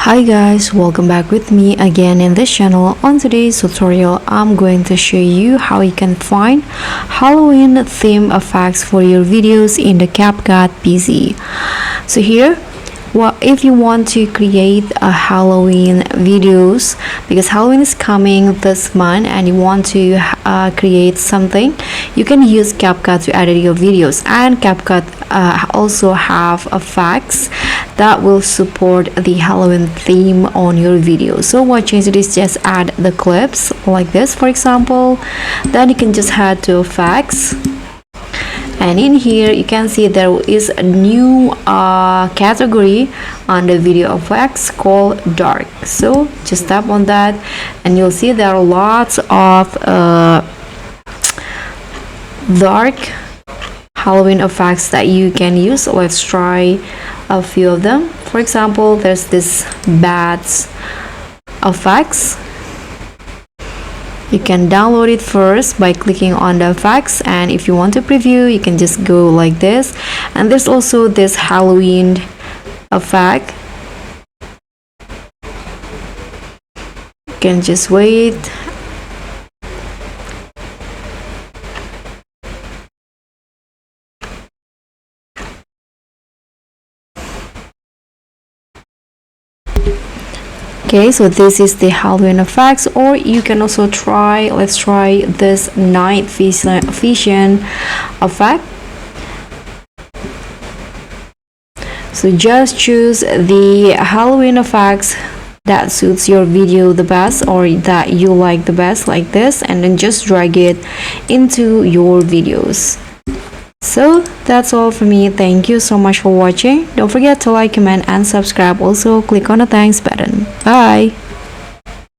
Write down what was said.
Hi guys, welcome back with me again in this channel. On today's tutorial, I'm going to show you how you can find Halloween theme effects for your videos in the CapCut PC. So here, if you want to create a Halloween videos, because Halloween is coming this month and you want to create something, you can use CapCut to edit your videos. And CapCut also have effects that will support the Halloween theme on your video. So what you do is just add the clips like this, for example. Then you can just head to effects, and in here you can see there is a new category on the video effects called dark. So just tap on that and you'll see there are lots of dark Halloween effects that you can use. Let's try a few of them. For example, there's this bats effects. You can download it first by clicking on the effects, and if you want to preview, you can just go like this. And there's also this Halloween effect. You can just wait. Okay, so this is the Halloween effects, or you can also let's try this night vision effect. So just choose the Halloween effects that suits your video the best, or that you like the best, like this, and then just drag it into your videos. So that's all for me. Thank you so much for watching. Don't forget to like, comment and subscribe. Also click on the thanks button. Bye.